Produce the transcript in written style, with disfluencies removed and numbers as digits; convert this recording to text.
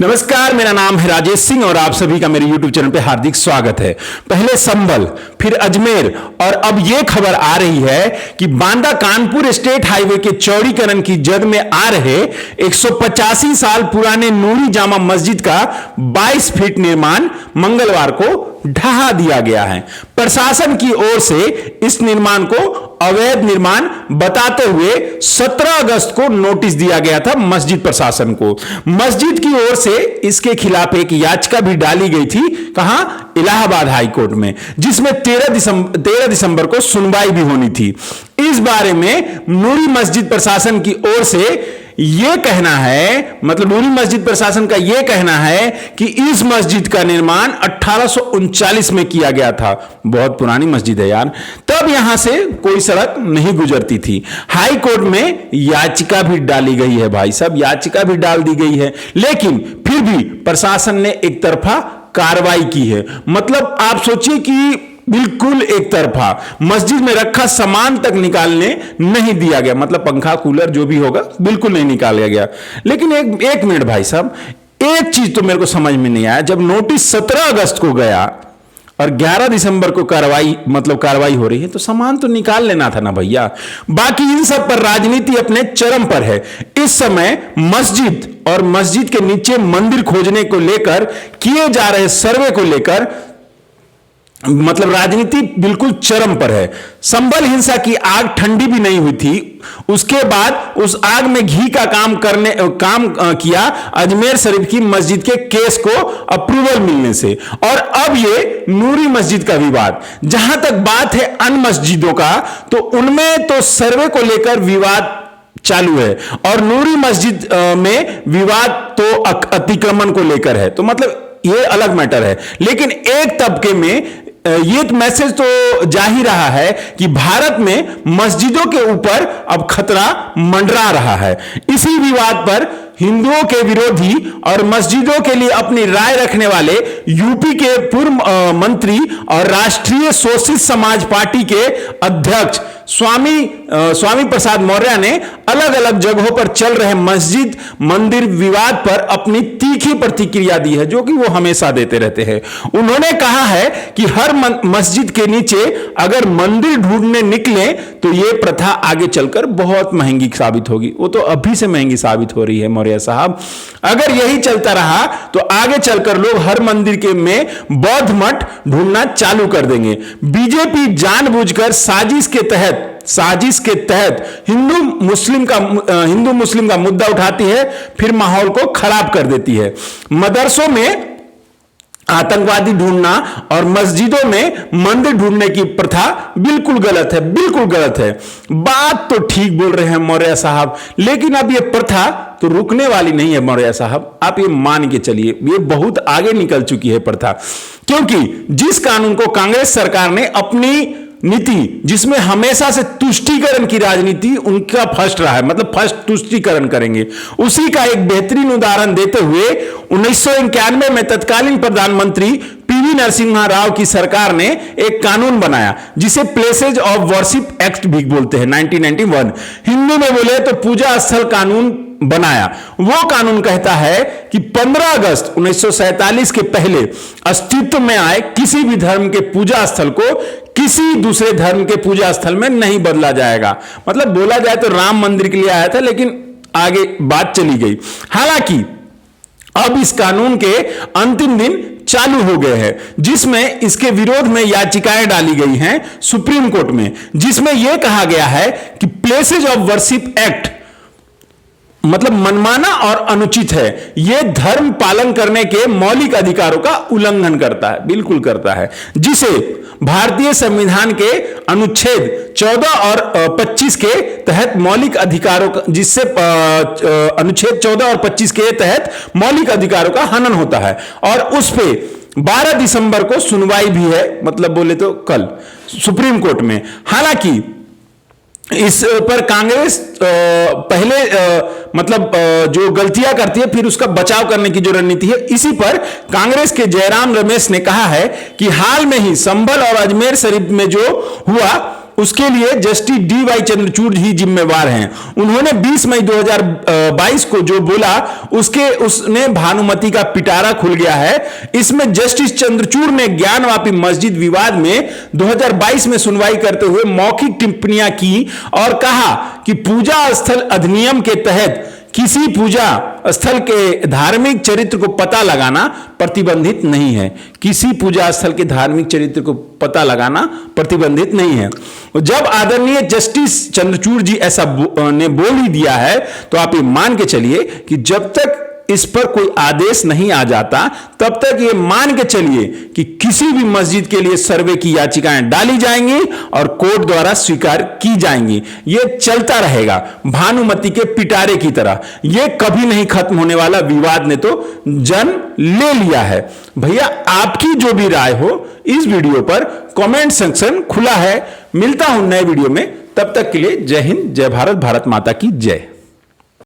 नमस्कार, मेरा नाम है राजेश सिंह और आप सभी का मेरे YouTube चैनल पे हार्दिक स्वागत है। पहले संभल, फिर अजमेर और अब ये खबर आ रही है कि बांदा कानपुर स्टेट हाईवे के चौड़ीकरण की जद में आ रहे 185 साल पुराने नूरी जामा मस्जिद का 22 फीट निर्माण मंगलवार को ढहा दिया गया है। प्रशासन की ओर से इस निर्माण को अवैध निर्माण बताते हुए 17 अगस्त को नोटिस दिया गया था मस्जिद प्रशासन को। मस्जिद की ओर से इसके खिलाफ एक याचिका भी डाली गई थी, कहां? इलाहाबाद हाई कोर्ट में, जिसमें 13 दिसंबर को सुनवाई भी होनी थी। इस बारे में नूरी मस्जिद प्रशासन की ओर से यह कहना है, मतलब नूरी मस्जिद प्रशासन का यह कहना है कि इस मस्जिद का निर्माण 1839 में किया गया था। बहुत पुरानी मस्जिद है यार। तब यहां से कोई सड़क नहीं गुजरती थी। हाई कोर्ट में याचिका भी डाली गई है भाई साहब, याचिका भी डाल दी गई है, लेकिन फिर भी प्रशासन ने एक तरफा कार्रवाई की है। मतलब आप सोचिए कि बिल्कुल एक तरफा मस्जिद में रखा सामान तक निकालने नहीं दिया गया, मतलब पंखा कूलर जो भी होगा बिल्कुल नहीं निकाला गया। लेकिन एक मिनट भाई साहब, एक चीज तो मेरे को समझ में नहीं आया। जब नोटिस 17 अगस्त को गया और 11 दिसंबर को कार्रवाई हो रही है, तो सामान तो निकाल लेना था ना भैया। बाकी इन सब पर राजनीति अपने चरम पर है। इस समय मस्जिद और मस्जिद के नीचे मंदिर खोजने को लेकर किए जा रहे सर्वे को लेकर मतलब राजनीति बिल्कुल चरम पर है। संभल हिंसा की आग ठंडी भी नहीं हुई थी, उसके बाद उस आग में घी का काम किया अजमेर शरीफ की मस्जिद के केस को अप्रूवल मिलने से। और अब ये नूरी मस्जिद का विवाद, जहां तक बात है अन्य मस्जिदों का, तो उनमें तो सर्वे को लेकर विवाद चालू है और नूरी मस्जिद में विवाद तो अतिक्रमण को लेकर है। तो मतलब ये अलग मैटर है। लेकिन एक तबके में ये मैसेज तो जा ही रहा है कि भारत में मस्जिदों के ऊपर अब खतरा मंडरा रहा है। इसी विवाद पर हिंदुओं के विरोधी और मस्जिदों के लिए अपनी राय रखने वाले यूपी के पूर्व मंत्री और राष्ट्रीय सोशलिस्ट समाज पार्टी के अध्यक्ष स्वामी प्रसाद मौर्य ने अलग अलग जगहों पर चल रहे मस्जिद मंदिर विवाद पर अपनी तीखी प्रतिक्रिया दी है, जो कि वो हमेशा देते रहते हैं। उन्होंने कहा है कि हर मस्जिद के नीचे अगर मंदिर ढूंढने निकले तो यह प्रथा आगे चलकर बहुत महंगी साबित होगी। वो तो अभी से महंगी साबित हो रही है मौर्य साहब। अगर यही चलता रहा तो आगे चलकर लोग हर मंदिर के में बौद्ध मठ ढूंढना चालू कर देंगे। बीजेपी जानबूझकर साजिश के तहत हिंदू मुस्लिम का मुद्दा उठाती है, फिर माहौल को खराब कर देती है। मदरसों में आतंकवादी ढूंढना और मस्जिदों में मंदिर ढूंढने की प्रथा बिल्कुल गलत है, बिल्कुल गलत है। बात तो ठीक बोल रहे हैं मौर्य साहब, लेकिन अब यह प्रथा तो रुकने वाली नहीं है मौर्य साहब। आप ये मान के चलिए, ये बहुत आगे निकल चुकी है प्रथा। क्योंकि जिस कानून को कांग्रेस सरकार ने अपनी नीति, जिसमें हमेशा से तुष्टीकरण की राजनीति उनका फर्स्ट रहा है, मतलब फर्स्ट तुष्टीकरण करेंगे, उसी का एक बेहतरीन उदाहरण देते हुए 1991 में तत्कालीन प्रधानमंत्री पीवी नरसिम्हा राव की सरकार ने एक कानून बनाया जिसे प्लेसेज ऑफ वर्शिप एक्ट भी बोलते हैं, 1991। हिंदी में बोले तो पूजा स्थल कानून बनाया। वो कानून कहता है कि 15 अगस्त 1947 के पहले अस्तित्व में आए किसी भी धर्म के पूजा स्थल को किसी दूसरे धर्म के पूजा स्थल में नहीं बदला जाएगा। मतलब बोला जाए तो राम मंदिर के लिए आया था, लेकिन आगे बात चली गई। हालांकि अब इस कानून के अंतिम दिन चालू हो गए हैं, जिसमें इसके विरोध में याचिकाएं डाली गई हैं सुप्रीम कोर्ट में, जिसमें यह कहा गया है कि प्लेसेज ऑफ वर्शिप एक्ट मतलब मनमाना और अनुचित है। यह धर्म पालन करने के मौलिक अधिकारों का उल्लंघन करता है, बिल्कुल करता है, जिसे भारतीय संविधान के अनुच्छेद 14 और 25 के तहत मौलिक अधिकारों का, जिससे अनुच्छेद 14 और 25 के तहत मौलिक अधिकारों का हनन होता है। और उस पे 12 दिसंबर को सुनवाई भी है, मतलब बोले तो कल सुप्रीम कोर्ट में। हालांकि इस पर कांग्रेस पहले जो गलतियां करती है फिर उसका बचाव करने की जो रणनीति है, इसी पर कांग्रेस के जयराम रमेश ने कहा है कि हाल में ही संभल और अजमेर शरीफ में जो हुआ उसके लिए जस्टिस डी.वाई. चंद्रचूड़ ही जिम्मेवार हैं। उन्होंने 20 मई 2022 को जो बोला उसने भानुमति का पिटारा खुल गया है। इसमें जस्टिस चंद्रचूड़ ने ज्ञानवापी मस्जिद विवाद में 2022 में सुनवाई करते हुए मौखिक टिप्पणियां की और कहा कि पूजा स्थल अधिनियम के तहत किसी पूजा स्थल के धार्मिक चरित्र को पता लगाना प्रतिबंधित नहीं है। किसी पूजा स्थल के धार्मिक चरित्र को पता लगाना प्रतिबंधित नहीं है। जब आदरणीय जस्टिस चंद्रचूड़ जी ऐसा ने बोल ही दिया है तो आप ये मान के चलिए कि जब तक इस पर कोई आदेश नहीं आ जाता तब तक ये मान के चलिए कि किसी भी मस्जिद के लिए सर्वे की याचिकाएं डाली जाएंगी और कोर्ट द्वारा स्वीकार की जाएंगी। ये चलता रहेगा भानुमति के पिटारे की तरह। ये कभी नहीं खत्म होने वाला विवाद ने तो जन्म ले लिया है। भैया आपकी जो भी राय हो इस वीडियो पर कमेंट सेक्शन खुला है। मिलता हूं नए वीडियो में, तब तक के लिए जय हिंद, जय भारत, भारत माता की जय।